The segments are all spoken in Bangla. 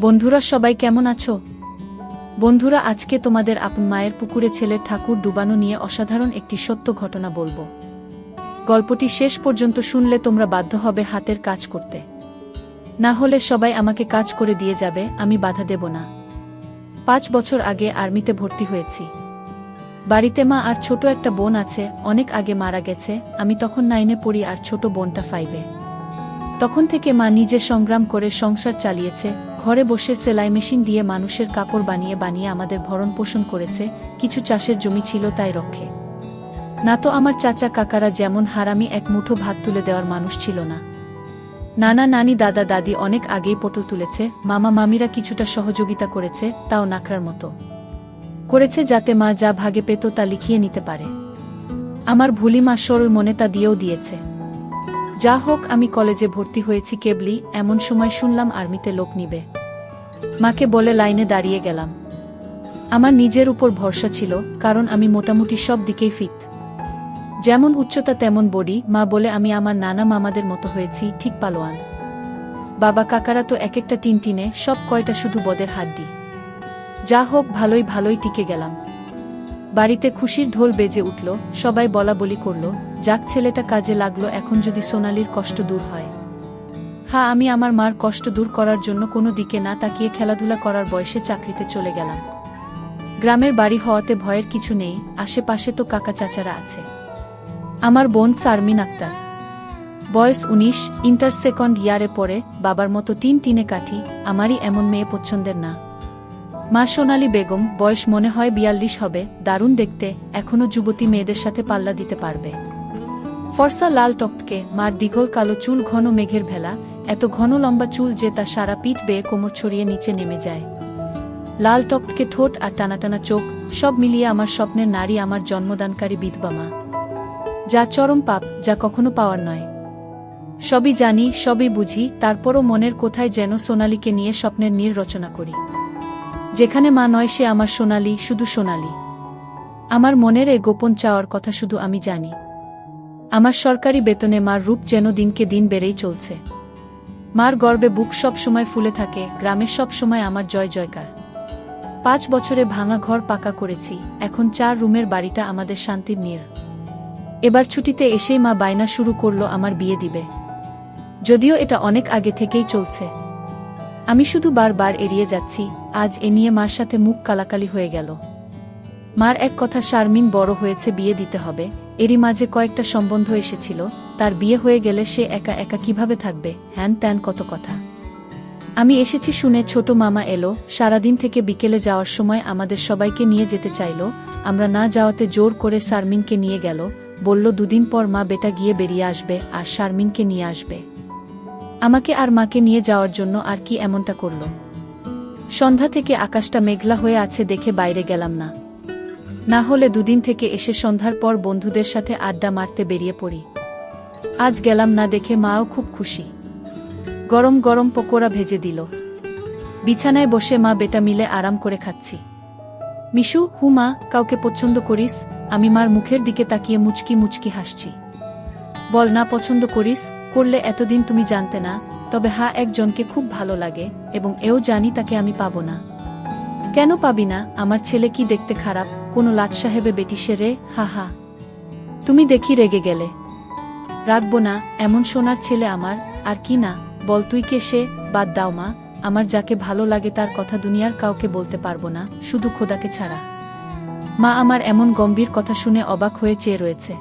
বন্ধুরা সবাই কেমন আছো? বন্ধুরা আজকে তোমাদের আপন মায়ের পুকুরে ছেলের ঠাকুর ডুবানো নিয়ে অসাধারণ একটি সত্য ঘটনা বলবো। গল্পটি শেষ পর্যন্ত শুনলে তোমরা বাধ্য হবে হাতের কাজ করতে। না হলে সবাই আমাকে কাজ করে দিয়ে যাবে, আমি বাধা দেব না। 5 বছর আগে আর্মিতে ভর্তি হয়েছি। বাড়িতে মা আর ছোট একটা বোন আছে, অনেক আগে মারা গেছে। আমি তখন 9-এ পড়ি আর ছোট বোনটা 5-এ। তখন থেকে মা নিজে সংগ্রাম করে সংসার চালিয়েছে। ঘরে বসে সেলাই মেশিন দিয়ে মানুষের কাপড় বানিয়ে বানিয়ে আমাদের ভরণ পোষণ করেছে। কিছু চাষের জমি ছিল, তাই রক্ষে না তো আমার চাচা কাকারা যেমন হারামি এক মুঠো ভাত তুলে দেওয়ার মানুষ ছিল না। নানা নানি দাদা দাদি অনেক আগেই পটল তুলেছে। মামা মামিরা কিছুটা সহযোগিতা করেছে, তাও নাকড়ার মতো করেছে, যাতে মা যা ভাগে পেত তা লিখিয়ে নিতে পারে। আমার ভুলি মা সরল মনে তা দিয়েও দিয়েছে। যা হোক, আমি কলেজে ভর্তি হয়েছি কেবলই, এমন সময় শুনলাম আর্মিতে লোক নিবে। মাকে বলে লাইনে দাঁড়িয়ে গেলাম। আমার নিজের উপর ভরসা ছিল, কারণ আমি মোটামুটি সব দিকেই ফিট। যেমন উচ্চতা তেমন বডি। মা বলে আমি আমার নানা মামাদের মতো হয়েছি, ঠিক পালোয়ান। বাবা কাকারা তো এক একটা টিনটিনে, সব কয়টা শুধু বদের হাড্ডি। যা হোক, ভালোই ভালোই টিকে গেলাম। বাড়িতে খুশির ঢোল বেজে উঠল, সবাই বলা বলি করল, যাক ছেলেটা কাজে লাগলো, এখন যদি সোনালির কষ্ট দূর হয়। হ্যাঁ, আমি আমার মার কষ্ট দূর করার জন্য কোনো দিকে না তাকিয়ে খেলাধুলা করার বয়সে চাকরিতে চলে গেলাম। গ্রামের বাড়ি হওয়াতে ভয়ের কিছু নেই, আশেপাশে তো কাকা চাচারা আছে। আমার বোন শারমিন আক্তার, বয়স 19, ইন্টার সেকেন্ড ইয়ারে পড়ে। বাবার মতো টিনে কাঠি, আমারই এমন মেয়ে পছন্দের না। মা সোনালী বেগম, বয়স মনে হয় 42 হবে, দারুণ দেখতে, এখনো যুবতী মেয়েদের সাথে পাল্লা দিতে পারবে। ফর্সা লাল টকটকে, মার দীঘল কালো চুল, ঘন মেঘের ভেলা, এত ঘন লম্বা চুল যে তা সারা পিঠ বেয়ে কোমর ছড়িয়ে নিচে নেমে যায়। লাল টকটকে ঠোঁট আর টানাটানা চোখ, সব মিলিয়ে আমার স্বপ্নের নারী, আমার জন্মদানকারী বিধবা মা। যা চরম পাপ, যা কখনো পাওয়ার নয়। সবই জানি, সবই বুঝি, তারপরও মনের কোথায় যেন সোনালীকে নিয়ে স্বপ্নের নীড় রচনা করি। যেখানে মা নয় সে আমার সোনালী, শুধু সোনালী। আমার মনের এই গোপন চাওয়ার কথা শুধু আমি জানি। আমার সরকারি বেতনে মার রূপ যেন দিনকে দিন বেড়েই চলছে। মার গর্বে বুক সব সময় ফুলে থাকে, গ্রামে সব সময় আমার জয় জয়কার। 5 বছরে ভাঙা ঘর পাকা করেছি, এখন 4 রুমের বাড়িটা আমাদের শান্তির নীড়। এবার ছুটিতে এসেই মা বায়না শুরু করলো আমার বিয়ে দিবে। যদিও এটা অনেক আগে থেকেই চলছে, আমি শুধু বারবার এড়িয়ে যাচ্ছি। আজ এ নিয়ে মার সাথে মুখ কালাকালি হয়ে গেল। মার এক কথা, শারমিন বড় হয়েছে, বিয়ে দিতে হবে। এরই মাঝে কয়েকটা সম্বন্ধ এসেছিল, তার বিয়ে হয়ে গেলে সে একা একা কিভাবে থাকবে, হ্যান ত্যান কত কথা। আমি এসেছি শুনে ছোট মামা এলো। সারাদিন থেকে বিকেলে যাওয়ার সময় আমাদের সবাইকে নিয়ে যেতে চাইল। আমরা না যাওয়াতে জোর করে শারমিনকে নিয়ে গেল। বলল 2 দিন পর মা বেটা গিয়ে বেরিয়ে আসবে আর শারমিনকে নিয়ে আসবে। আমাকে আর মাকে নিয়ে যাওয়ার জন্য আর কি এমনটা করল। সন্ধ্যা থেকে আকাশটা মেঘলা হয়ে আছে দেখে বাইরে গেলাম না। না হলে 2 দিন থেকে এসে সন্ধ্যার পর বন্ধুদের সাথে আড্ডা মারতে বেরিয়ে পড়ি। আজ গেলাম না দেখে মাও খুব খুশি। গরম গরম পকোড়া ভেজে দিল। বিছানায় বসে মা বেটা মিলে আরাম করে খাচ্ছি। মিশু, হুমা, কাউকে পছন্দ করিস? আমি মার মুখের দিকে তাকিয়ে মুচকি মুচকি হাসছি। বল না পছন্দ করিস, করলে এতদিন তুমি জানতে না। তবে হ্যাঁ, একজনকে খুব ভালো লাগে, এবং এও জানি তাকে আমি পাবো না। কেন পাবি না? আমার ছেলে কি দেখতে খারাপ? কোনো লাট সাহেবে বেটি সে রে? হা হা, তুমি দেখি রেগে গেলে। রাখবো না, এমন সোনার ছেলে আমার। আর কি না, বল তুই কে সে? বাদ দাও মা, আমার যাকে ভালো লাগে তার কথা দুনিয়ার কাউকে বলতে পারবো না, শুধু খোদাকে ছাড়া। মা আমার এমন গম্ভীর কথা শুনে অবাক হয়ে চেয়ে রয়েছে।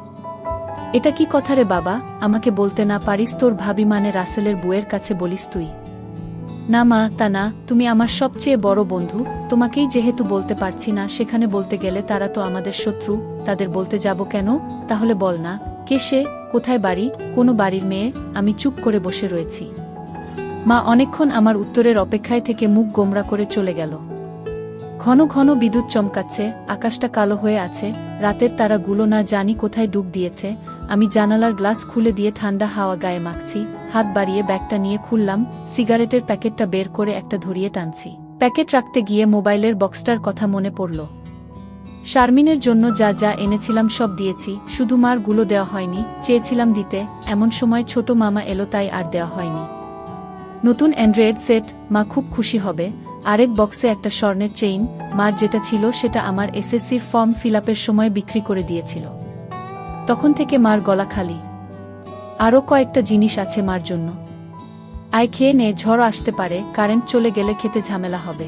এটা কি কথা রে বাবা? আমাকে বলতে না পারিস তোর ভাবি মানে রাসেলের বউয়ের কাছে বলিস তুই? না মা, তা না, তুমি আমার সবচেয়ে বড় বন্ধু। তোমাকেই যেহেতু বলতে পারছি না, সেখানে বলতে গেলে তারা তো আমাদের শত্রু, তাদের বলতে যাব কেন? তাহলে বল না, কে সে, কোথায় বাড়ি, কোনো বাড়ির মেয়ে? আমি চুপ করে বসে রয়েছি। মা অনেকক্ষণ আমার উত্তরের অপেক্ষায় থেকে মুখ গোমরা করে চলে গেল। ঘন ঘন বিদ্যুৎ চমকাচ্ছে, আকাশটা কালো হয়ে আছে, রাতের তারাগুলো না জানি কোথায় ডুব দিয়েছে। আমি জানালার গ্লাস খুলে দিয়ে ঠান্ডা হাওয়া গায়ে মাখছি। হাত বাড়িয়ে ব্যাগটা নিয়ে খুললাম, সিগারেটের প্যাকেটটা বের করে একটা ধরিয়ে টানছি। প্যাকেট রাখতে গিয়ে মোবাইলের বক্সটার কথা মনে পড়ল। শারমিনের জন্য যা যা এনেছিলাম সব দিয়েছি, শুধু মার গুলো দেওয়া হয়নি। চেয়েছিলাম দিতে, এমন সময় ছোট মামা এলো, তাই আর দেওয়া হয়নি। নতুন অ্যান্ড্রয়েড সেট, মা খুব খুশি হবে। আরেক বক্সে একটা স্বর্ণের চেইন, মার যেটা ছিল সেটা আমার এসএসসির ফর্ম ফিলআপের সময় বিক্রি করে দিয়েছিল। তখন থেকে মার গলা খালি। আরও কয়েকটা জিনিস আছে মার জন্য। আয় খেয়ে নে, ঝড় আসতে পারে, কারেন্ট চলে গেলে খেতে ঝামেলা হবে।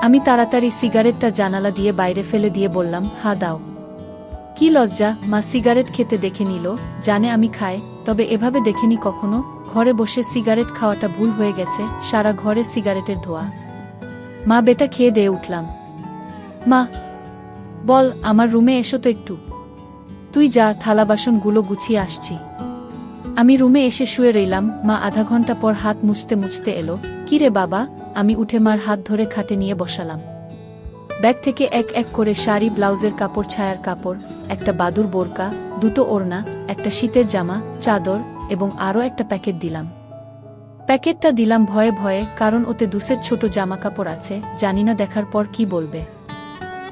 আমি তাড়াতাড়ি সিগারেটটা জানালা দিয়ে বাইরে ফেলে দিয়ে বললাম, হা দাও। কি লজ্জা, মা সিগারেট খেতে দেখে নিল, জানে আমি খাই, তবে এভাবে দেখেনি কখনো। ঘরে বসে সিগারেট খাওয়াটা ভুল হয়ে গেছে, সারা ঘরে সিগারেটের ধোঁয়া। মা বেটা খেয়ে দিয়ে উঠলাম। মা বল, আমার রুমে এসো তো একটু। তুই যা, থালা বাসনগুলো গুছিয়ে আসছি। আমি রুমে এসে শুয়ে রইলাম। মা আধা ঘন্টা পর হাত মুছতে মুছতে এলো। কি রে বাবা? আমি উঠে মার হাত ধরে খাটে নিয়ে বসালাম। ব্যাগ থেকে এক এক করে শাড়ি, ব্লাউজের কাপড়, ছায়ার কাপড়, একটা বাদুর বোরকা, দুটো ওড়না, একটা শীতের জামা, চাদর এবং আরও একটা প্যাকেট দিলাম। প্যাকেটটা দিলাম ভয়ে ভয়ে, কারণ ওতে দুসের ছোট জামা কাপড় আছে, জানি না দেখার পর কি বলবে।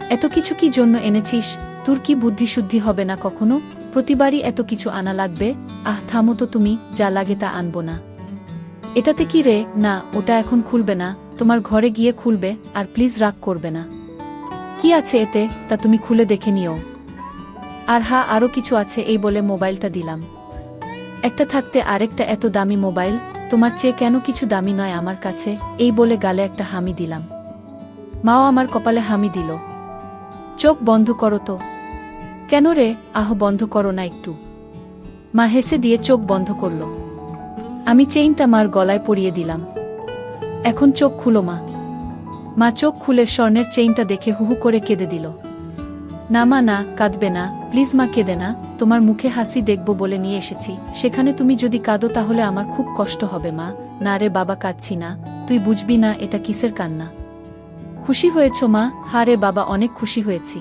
এত কিছু কি জন্য এনেছিস? তোর কি বুদ্ধিশুদ্ধি হবে না কখনো? প্রতিবারই এত কিছু আনা লাগবে? আহ থামো তো তুমি, যা লাগে তা আনবো না। এটাতে কি রে? না, ওটা এখন খুলবে না, তোমার ঘরে গিয়ে খুলবে, আর প্লিজ রাগ করবে না। কি আছে এতে, তা তুমি খুলে দেখে নিও। আর হ্যাঁ, আরও কিছু আছে, এই বলে মোবাইলটা দিলাম। একটা থাকতে আরেকটা এত দামি মোবাইল, তোমার চেয়ে কেন কিছু দামি নয় আমার কাছে, এই বলে গালে একটা হামি দিলাম। মাও আমার কপালে হামি দিল। চোখ বন্ধ করো তো। কেন রে? আহ বন্ধ করো না একটু। মা হেসে দিয়ে চোখ বন্ধ করল। আমি চেইনটা মার গলায় পরিয়ে দিলাম। এখন চোখ খুলো মা। মা চোখ খুলে স্বর্ণের চেইনটা দেখে হুহু করে কেঁদে দিল। না মা, না, কাঁদবে না, প্লিজ মা, কেঁদে না, তোমার মুখে হাসি দেখব বলে নিয়ে এসেছি, সেখানে তুমি যদি কাঁদো তাহলে আমার খুব কষ্ট হবে মা। না রে বাবা, কাঁদছি না, তুই বুঝবি না এটা কিসের কান্না। খুশি হয়েছ মা? হা রে বাবা, অনেক খুশি হয়েছি।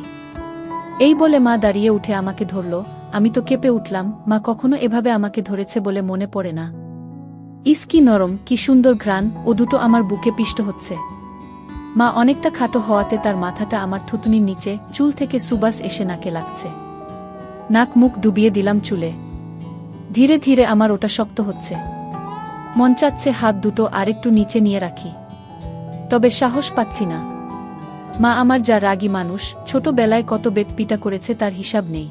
এই বলে মা দাঁড়িয়ে উঠে আমাকে ধরল। আমি তো কেঁপে উঠলাম। মা কখনো এভাবে আমাকে ধরেছে বলে মনে পড়ে না। ইস কি নরম, কি সুন্দর ঘ্রাণ, ও দুটো আমার বুকে পিষ্ট হচ্ছে। মা অনেকটা খাটো হওয়াতে তার মাথাটা আমার থুতনির নিচে, চুল থেকে সুবাস এসে নাকে লাগছে। নাক মুখ ডুবিয়ে দিলাম চুলে। ধীরে ধীরে আমার ওটা শক্ত হচ্ছে। মন চাচ্ছে হাত দুটো আরেকটু নিচে নিয়ে রাখি, তবে সাহস পাচ্ছি না। মা আমার যা রাগী মানুষ, ছোটবেলায় কত বেত পিটা করেছে তার হিসাব নেই।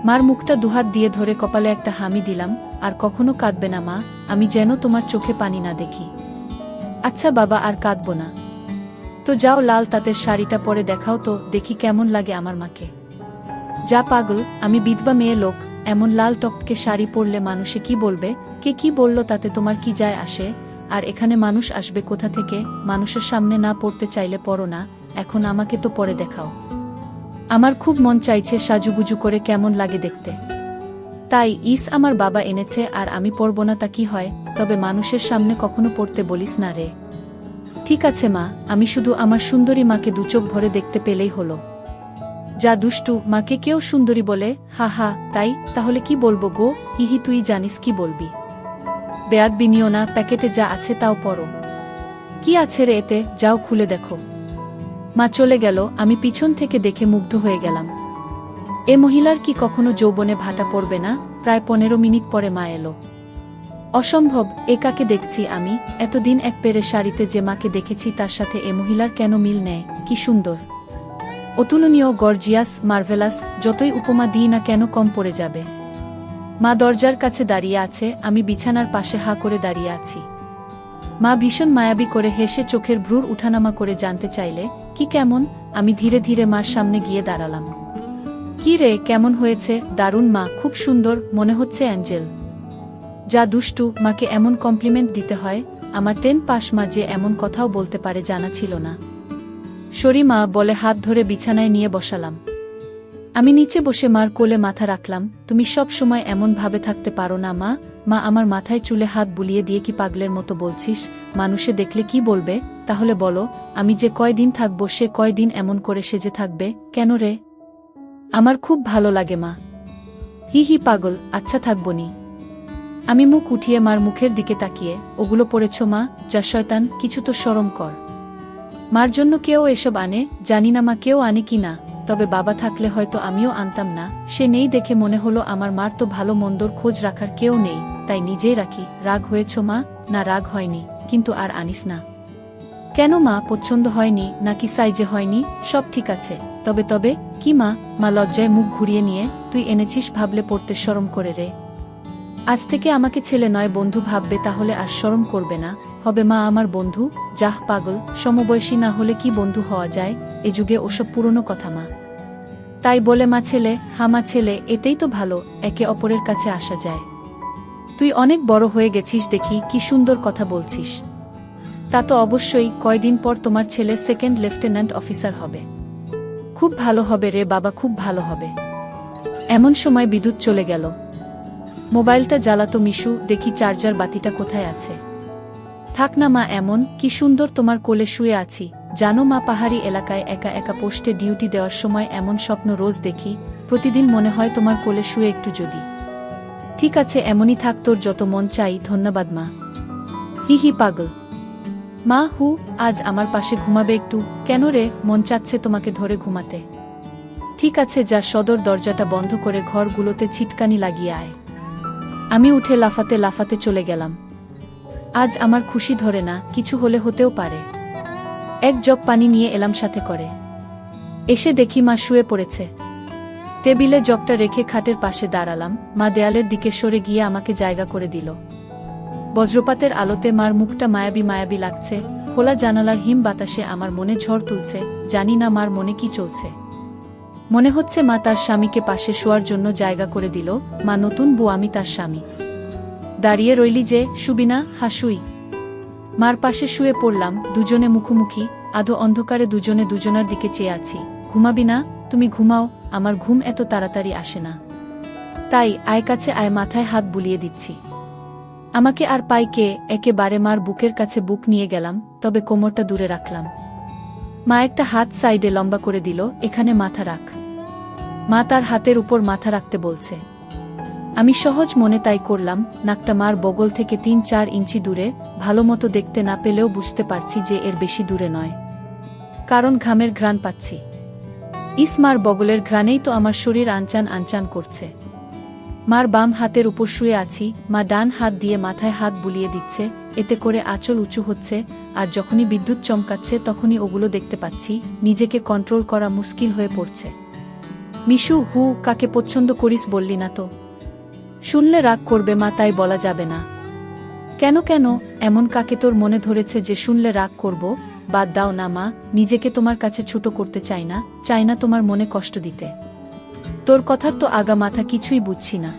মার মুখটা দুহাত দিয়ে ধরে কপালে একটা হামি দিলাম। আর কখনো কাঁদবে না মা, আমি যেন তোমার চোখে পানি না দেখি। আচ্ছা বাবা, আর কাঁদব না। তো যাও, লাল তাঁতের শাড়িটা পরে দেখাও তো, দেখি কেমন লাগে আমার মাকে। যা পাগল, আমি বিধবা মেয়ে লোক, এমন লাল টকটকে শাড়ি পরলে মানুষে কি বলবে? কে কি বলল তাতে তোমার কি যায় আসে? আর এখানে মানুষ আসবে কোথা থেকে? মানুষের সামনে না পড়তে চাইলে পড়ো না, এখন আমাকে তো পরে দেখাও। আমার খুব মন চাইছে সাজুগুজু করে কেমন লাগে দেখতে। তাই আমার বাবা এনেছে, আর আমি পরব না তা কি হয়? তবে মানুষের সামনে কখনো পড়তে বলিস না রে। ঠিক আছে মা, আমি শুধু আমার সুন্দরী মাকে দুচোখ ভরে দেখতে পেলেই হলো। যা দুষ্টু, মাকে কেউ সুন্দরী বলে? হা হা, তাই? তাহলে কি বলবো গো? হিহি, তুই জানিস কি বলবি। বেয়াদবি নিও না, প্যাকেটে যা আছে তাও পড়ো। কি আছে রে এতে? যাও খুলে দেখো। মা চলে গেল। আমি পিছন থেকে দেখে মুগ্ধ হয়ে গেলাম। এ মহিলার কি কখনো যৌবনে ভাটা পড়বে না? প্রায় 15 মিনিট পরে মা এলো। অসম্ভব, এ কাকে দেখছি আমি? এতদিন এক পেরে শাড়িতে যে মাকে দেখেছি তার সাথে এ মহিলার কেন মিল নেয়? কি সুন্দর, অতুলনীয়, গর্জিয়াস, মার্ভেলাস, যতই উপমা দিই না কেন কম পড়ে যাবে। মা দরজার কাছে দাঁড়িয়ে আছে, আমি বিছানার পাশে হা করে দাঁড়িয়ে আছি। মা ভীষণ মায়াবী করে হেসে চোখের ভ্রুর উঠানামা করে জানতে চাইলে, কি কেমন? আমি ধীরে ধীরে মার সামনে গিয়ে দাঁড়ালাম। কি রে, কেমন হয়েছে? দারুণ মা, খুব সুন্দর, মনে হচ্ছে অ্যাঞ্জেল। যা দুষ্টু, মাকে এমন কমপ্লিমেন্ট দিতে হয়? আমার 10 পাস মা যে এমন কথাও বলতে পারে জানা ছিল না। সরি মা বলে হাত ধরে বিছানায় নিয়ে বসালাম। আমি নিচে বসে মার কোলে মাথা রাখলাম। তুমি সব সময় এমন ভাবে থাকতে পারো না মা? মা আমার মাথায় চুলে হাত বুলিয়ে দিয়ে, কি পাগলের মতো বলছিস? মানুষে দেখলে কি বলবে? তাহলে বলো, আমি যে কয়দিন থাকবো সে কয়দিন এমন করে সেজে থাকবে কেন রে? আমার খুব ভালো লাগে মা। হি হি পাগল, আচ্ছা থাকবনি। আমি মুখ উঠিয়ে মার মুখের দিকে তাকিয়ে, ওগুলো পড়েছ মা? যা শয়তান, কিছু তো শরম কর। মার জন্য কেউ এসব আনে? জানি না মা কেউ আনে কি না, তবে বাবা থাকলে হয়তো আমিও আনতাম না। সে নেই দেখে মনে হলো আমার মার তো ভালো মন্দর খোঁজ রাখার কেউ নেই। তাই নিজেই রাখি। রাগ হয়েছ মা? না, রাগ হয়নি, কিন্তু আর আনিস না। কেন মা, পছন্দ হয়নি নাকি সাইজে হয়নি? সব ঠিক আছে। তবে তবে কি মা? মা লজ্জায় মুখ ঘুরিয়ে নিয়ে, তুই এনেছিস ভাবলে পড়তে শরম করে রে। আজ থেকে আমাকে ছেলে নয় বন্ধু ভাববে, তাহলে আর শরম করবে না। হবে মা আমার বন্ধু? যাহ পাগল, সমবয়সী না হলে কি বন্ধু হওয়া যায়? এ যুগে ওসব পুরনো কথা মা। তাই বলে মা ছেলে? হামা ছেলে, এতেই তো ভালো, একে অপরের কাছে আসা যায়। তুই অনেক বড় হয়ে গেছিস দেখি, কি সুন্দর কথা বলছিস। তা তো অবশ্যই, কয়দিন পর তোমার ছেলে সেকেন্ড লেফটেন্যান্ট অফিসার হবে। খুব ভালো হবে রে বাবা, খুব ভালো হবে। এমন সময় বিদ্যুৎ চলে গেল। মোবাইলটা জ্বালাতো মিশু, দেখি চার্জার বাতিটা কোথায় আছে। থাক না মা, এমন কি সুন্দর তোমার কোলে শুয়ে আছি। জানো মা, পাহাড়ি এলাকায় একা একা পোস্টে ডিউটি দেওয়ার সময় এমন স্বপ্ন রোজ দেখি। প্রতিদিন মনে হয় তোমার কোলে শুয়ে একটু যদি। ঠিক আছে, এমনই থাক, তোর যত মন চাই। ধন্যবাদ মা। হি হি পাগল। মা হু, আজ আমার পাশে ঘুমাবে একটু? কেন রে, মন চাচ্ছে তোমাকে ধরে ঘুমাতে। ঠিক আছে, যা সদর দরজাটা বন্ধ করে ঘরগুলোতে ছিটকানি লাগিয়ে আয়। আমি উঠে লাফাতে লাফাতে চলে গেলাম। আজ আমার খুশি ধরে না, কিছু হলে হতেও পারে। এক জগ পানি নিয়ে এলাম সাথে করে। এসে দেখি মা শুয়ে পড়েছে। টেবিলে জগটা রেখে খাটের পাশে দাঁড়ালাম। মা দেয়ালের দিকে সরে গিয়ে আমাকে জায়গা করে দিল। বজ্রপাতের আলোতে মার মুখটা মায়াবী মায়াবী লাগছে। খোলা জানালার হিম বাতাসে আমার মনে ঝড় তুলছে। জানি না মার মনে কি চলছে। মনে হচ্ছে মা তার স্বামীকে পাশে শোয়ার জন্য জায়গা করে দিল। মা নতুন বউ, আমি তার স্বামী। দাঁড়িয়ে রইলি যে, শুবি না? হাসুই। মার পাশে শুয়ে পড়লাম, দুজনে মুখোমুখি। আধো অন্ধকারে দুজনে দুজনার দিকে চেয়ে আছি। ঘুমাবি না? তুমি ঘুমাও, আমার ঘুম এত তাড়াতাড়ি আসে না। তাই আয় কাছে আয়, মাথায় হাত বুলিয়ে দিচ্ছি। আমাকে আর পাই কে? একেবারে মার বুকের কাছে বুক নিয়ে গেলাম, তবে কোমরটা দূরে রাখলাম। মা একটা হাত সাইডে লম্বা করে দিল, এখানে মাথা রাখ। মা তার হাতের উপর মাথা রাখতে বলছে। আমি সহজ মনে তাই করলাম। নাকটা মার বগল থেকে ৩-৪ ইঞ্চি দূরে। ভালো মতো দেখতে না পেলেও বুঝতে পারছি যে এর বেশি দূরে নয়, কারণ ঘামের ঘ্রাণ পাচ্ছি। মার বগলের ঘ্রাণেই তো আমার শরীর আনচান আনচান করছে। মার বাম হাতের উপর শুয়ে আছি। মা ডান হাত দিয়ে মাথায় হাত বুলিয়ে দিচ্ছে, এতে করে আঁচল উঁচু হচ্ছে। আর যখনই বিদ্যুৎ চমকাচ্ছে তখনই ওগুলো দেখতে পাচ্ছি। নিজেকে কন্ট্রোল করা মুশকিল হয়ে পড়ছে। মিশু, হু, কাকে পছন্দ করিস বললি না তো? শুনলে রাগ করবে মা, তাই বলা যাবে না। কেন কেন, এমন কাকে তোর মনে ধরেছে যে শুনলে রাগ করব? বাদ দাও না মা, নিজেকে তোমার কাছে ছোট করতে চাই না তোমার মনে কষ্ট দিতে। তোর কথার তো আগা মাথা কিছুই বুঝছি না।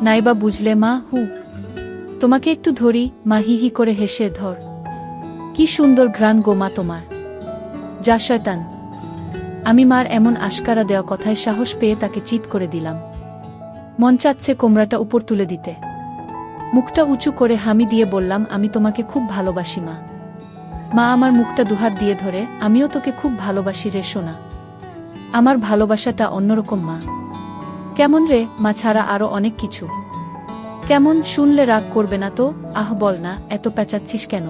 নাইবা বুঝলে মা, হু। তোমাকে একটু ধরি। মা হি হি করে হেসে, ধর। কি সুন্দর ঘ্রাণ গো মা তোমার। যা শয়তান। আমি মার এমন আশকারা দেওয়া কথায় সাহস পেয়ে তাকে চিৎ করে দিলাম। মন চাচ্ছে কোমরাটা উপর তুলে দিতে। মুখটা উঁচু করে হামি দিয়ে বললাম, আমি তোমাকে খুব ভালোবাসি মা। মা আমার মুখটা দুহাত দিয়ে ধরে, আমিও তোকে খুব ভালোবাসি রে সোনা। আমার ভালোবাসাটা অন্যরকম মা। কেমন রে? মা ছাড়া আরো অনেক কিছু। কেমন? শুনলে রাগ করবে না তো? আহ বল না, এত পেঁচাচ্ছিস কেন?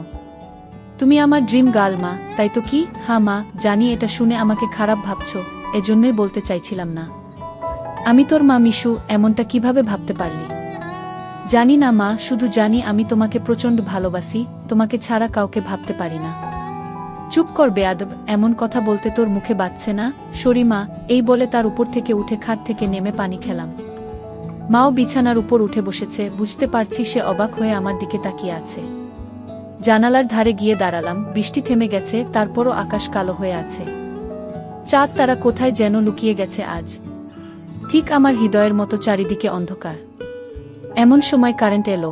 তুমি আমার ড্রিম গার্ল মা, তাই তো? কি? হ্যাঁ মা, জানি এটা শুনে আমাকে খারাপ ভাবছো, এজন্যই বলতে চাইছিলাম না। আমি তোর মা মিশু, এমনটা কিভাবে ভাবতে পারলি? জানি না মা, শুধু জানি আমি তোমাকে প্রচণ্ড ভালোবাসি। তোমাকে ছাড়া কাউকে ভাবতে পারি না। চুপ কর বেয়াদব, এমন কথা বলতে তোর মুখে বাজছে না? সরি মা। এই বলে তার উপর থেকে উঠে খাট থেকে নেমে পানি খেলাম। মাও বিছানার উপর উঠে বসেছে। বুঝতে পারছি সে অবাক হয়ে আমার দিকে তাকিয়ে আছে। জানালার ধারে গিয়ে দাঁড়ালাম। বৃষ্টি থেমে গেছে, তারপরও আকাশ কালো হয়ে আছে। চাঁদ তারা কোথায় যেন লুকিয়ে গেছে আজ। ঠিক আমার হৃদয়ের মতো চারিদিকে অন্ধকার। এমন সময় কারেন্ট এলো।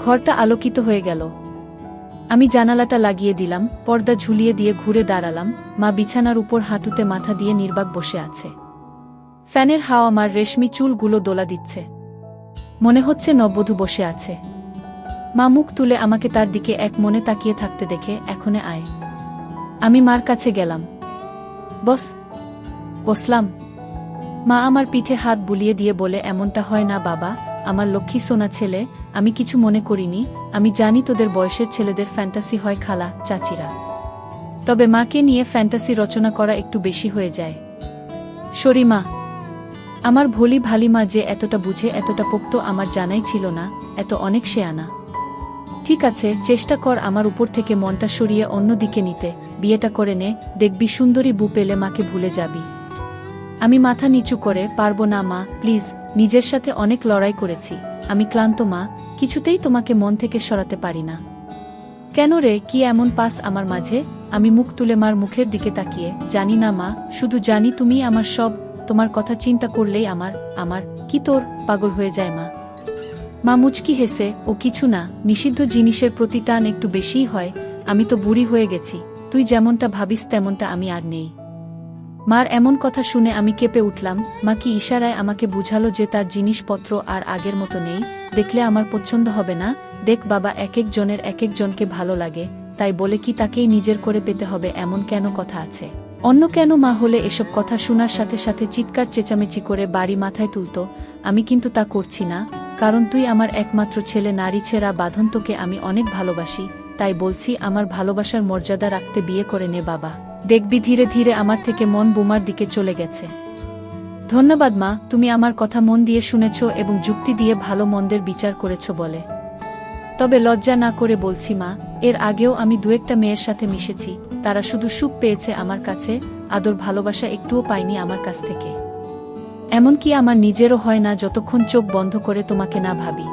ঘরটা আলোকিত হয়ে গেল। আমি জানালাটা লাগিয়ে দিলাম, পর্দা ঝুলিয়ে দিয়ে ঘুরে দাঁড়ালাম। মা বিছানার উপর হাঁটুতে মাথা দিয়ে নির্বাক বসে আছে। ফ্যানের হাওয়া আমার রেশমি চুলগুলো দোলা দিচ্ছে। মনে হচ্ছে নববধূ বসে আছে। মা মুখ তুলে আমাকে তার দিকে এক মনে তাকিয়ে থাকতে দেখে, এখনে আয়। আমি মার কাছে গেলাম। বসলাম। মা আমার পিঠে হাত বুলিয়ে দিয়ে বলে, এমনটা হয় না বাবা, আমার লক্ষ্মী সোনা ছেলে। আমি কিছু মনে করিনি। আমি জানি তোদের বয়সের ছেলেদের ফ্যান্টাসি হয় খালা, চাচিরা। তবে মাকে নিয়ে ফ্যান্টাসি রচনা করা একটু বেশি হয়ে যায়। সরি মা। আমার ভোলি ভালিমা যে এতটা বুঝে এতটা পোক্ত আমার জানাই ছিল না, এত অনেক শেয়ানা। ঠিক আছে, চেষ্টা কর আমার উপর থেকে মনটা সরিয়ে অন্য দিকে নিতে, বিয়েটা করে নে, দেখবি সুন্দরী বউ পেলে মাকে ভুলে যাবি। আমি মাথা নিচু করে, পারবো না মা, প্লিজ, নিজের সাথে অনেক লড়াই করেছি, আমি ক্লান্ত মা, কিছুতেই তোমাকে মন থেকে সরাতে পারি না। কেন রে, কি এমন পাস আমার মাঝে? আমি মুখ তুলে মার মুখের দিকে তাকিয়ে, জানি না মা, শুধু জানি তুমি আমার সব, তোমার কথা চিন্তা করলেই আমার কি তোর পাগল হয়ে যায় মা। মা মুচকি হেসে, ও কিছু না, নিষিদ্ধ জিনিসের প্রতি টান একটু বেশিই হয়, আমি তো বুড়ি হয়ে গেছি, তুই যেমনটা ভাবিস তেমনটা আমি আর নেই। মার এমন কথা শুনে আমি কেঁপে উঠলাম। মা কি ইশারায় আমাকে বুঝালো যে তার জিনিসপত্র আর আগের মতো নেই, দেখলে আমার পছন্দ হবে না? দেখ বাবা, এক এক জনের এক এক জনকে ভালো লাগে, তাই বলে কি তাকেই নিজের করে পেতে হবে এমন কেন কথা আছে? অন্য কেন মা হলে এসব কথা শোনার সাথে সাথে চিৎকার চেঁচামেচি করে বাড়ি মাথায় তুলত। আমি কিন্তু তা করছি না, কারণ তুই আমার একমাত্র ছেলে, নারী ছেঁড়া বাঁধন, তোকে আমি অনেক ভালোবাসি, তাই বলছি আমার ভালোবাসার মর্যাদা রাখতে বিয়ে করে নে বাবা। দেখবি ধীরে ধীরে আমার থেকে মন বোমার দিকে চলে গেছে। ধন্যবাদ মা, তুমি আমার কথা মন দিয়ে শুনেছ এবং যুক্তি দিয়ে ভালো মন্দের বিচার করেছ বলে। তবে লজ্জা না করে বলছি মা, এর আগেও আমি দু একটা মেয়ের সাথে মিশেছি, তারা শুধু সুখ পেয়েছে আমার কাছে, আদর ভালোবাসা একটুও পাইনি আমার কাছ থেকে। এমনকি আমার নিজেরও হয় না যতক্ষণ চোখ বন্ধ করে তোমাকে না ভাবি।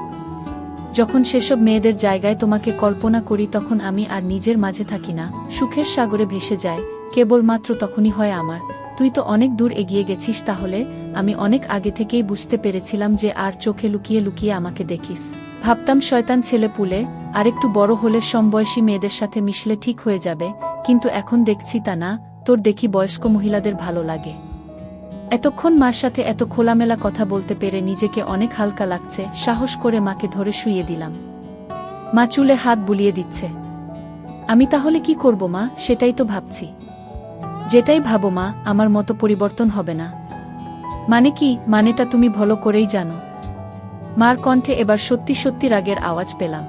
যখন সেসব মেয়েদের জায়গায় তোমাকে কল্পনা করি তখন আমি আর নিজের মাঝে থাকি না, সুখের সাগরে ভেসে যায়, কেবলমাত্র তখনই হয় আমার। তুই তো অনেক দূর এগিয়ে গেছিস, তাহলে আমি অনেক আগে থেকেই বুঝতে পেরেছিলাম যে আর চোখে লুকিয়ে লুকিয়ে আমাকে দেখিস। ভাবতাম শয়তান ছেলে পুলে, আরেকটু বড় হলে সমবয়সী মেয়েদের সাথে মিশলে ঠিক হয়ে যাবে, কিন্তু এখন দেখছি তা না, তোর দেখি বয়স্ক মহিলাদের ভালো লাগে। এতক্ষণ মার সাথে এত খোলামেলা কথা বলতে পেরে নিজেকে অনেক হালকা লাগছে। সাহস করে মাকে ধরে শুইয়ে দিলাম। মা চুলে হাত বুলিয়ে দিচ্ছে। আমি তাহলে কি করব মা? সেটাই তো ভাবছি। যেটাই ভাবো মা, আমার মতো পরিবর্তন হবে না। মানে কি? মানেটা তুমি ভালো করেই জানো। মার কণ্ঠে এবার সত্যি সত্যি রাগের আওয়াজ পেলাম।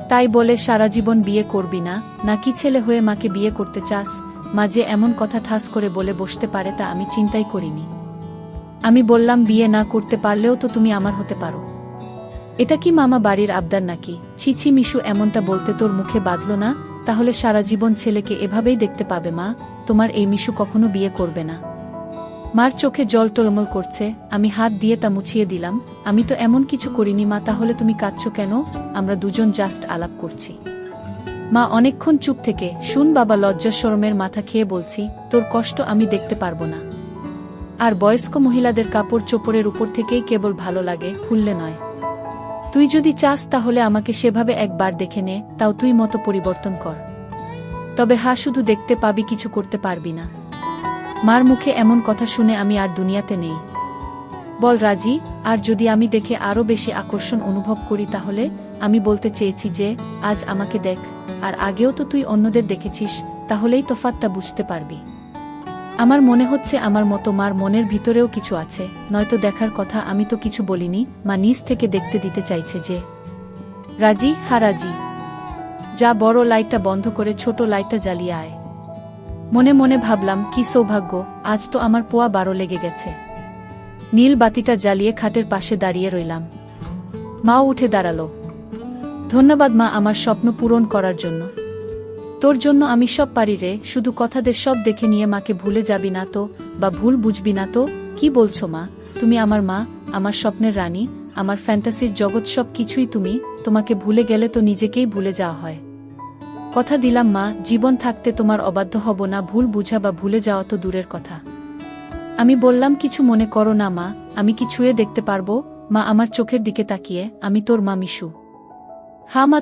তাই বলে সারা জীবন বিয়ে করবি না, নাকি ছেলে হয়ে মাকে বিয়ে করতে চাস? মা যে এমন কথা ঠাস করে বলে বসতে পারে তা আমি চিন্তাই করিনি। আমি বললাম, বিয়ে না করতে পারলেও তো তুমি আমার হতে পারো। এটা কি মামা বাড়ির আবদার নাকি? ছি ছি মিশু, এমনটা বলতে তোর মুখে বাঁধল না? তাহলে সারা জীবন ছেলেকে এভাবেই দেখতে পাবে মা, তোমার এই মিশু কখনো বিয়ে করবে না। মার চোখে জল টলমল করছে, আমি হাত দিয়ে তা মুছিয়ে দিলাম। আমি তো এমন কিছু করিনি মা, তাহলে তুমি কাঁদছো কেন? আমরা দুজন জাস্ট আলাপ করছি। মা অনেকক্ষণ চুপ থেকে, শুন বাবা, লজ্জা শরমের মাথা খেয়ে বলছি, তোর কষ্ট আমি দেখতে পারবো না। আর বয়স্ক মহিলাদের কাপড় চোপড়ের উপর থেকেই কেবল ভালো লাগে, খুললে নয়। তুই যদি চাস তাহলে আমাকে সেভাবে একবার দেখে নে, তাও তুই মতো পরিবর্তন কর। তবে শুধু দেখতে পাবি, কিছু করতে পারবি না। মার মুখে এমন কথা শুনে আমি আর দুনিয়াতে নেই। বল রাজি? আর যদি আমি দেখে আরো বেশি আকর্ষণ অনুভব করি তাহলে? আমি বলতে চেয়েছি যে, আজ আমাকে দেখ, আর আগেও তো তুই অন্যদের দেখেছিস, তাহলেই তফাৎটা বুঝতে পারবি। আমার মনে হচ্ছে আমার মতো মার মনের ভিতরেও কিছু আছে, নয়তো দেখার কথা। আমি তো কিছু বলিনি, মা নিজ থেকে দেখতে দিতে চাইছে যে। রাজি? হ্যাঁ রাজি। যা, বড় লাইটটা বন্ধ করে ছোট লাইটটা জ্বালিয়ে আয়। মনে মনে ভাবলাম, কি সৌভাগ্য, আজ তো আমার পোয়া 12 লেগে গেছে। নীল বাতিটা জ্বালিয়ে খাটের পাশে দাঁড়িয়ে রইলাম। মাও উঠে দাঁড়ালো। ধন্যবাদ মা, আমার স্বপ্ন পূরণ করার জন্য। তোর জন্য আমি সব পারি রে, শুধু কথা দে সব দেখে নিয়ে মাকে ভুলে যাবি না তো, বা ভুল বুঝবি না তো? কি বলছো মা? তুমি আমার মা, আমার স্বপ্নের রানী, আমার ফ্যান্টাসির জগৎ, সব কিছুই তুমি। তোমাকে ভুলে গেলে তো নিজেকেই ভুলে যাওয়া হয়। কথা দিলাম মা, জীবন থাকতে তোমার অবাধ্য হব না। ভুল বুঝা বা ভুলে যাওয়া তো দূরের কথা। আমি বললাম, কিছু মনে করো না মা, আমি কি ছুঁয়ে দেখতে পারবো? মা আমার চোখের দিকে তাকিয়ে, আমি তোর মা মিশু। হ্যাঁ মা।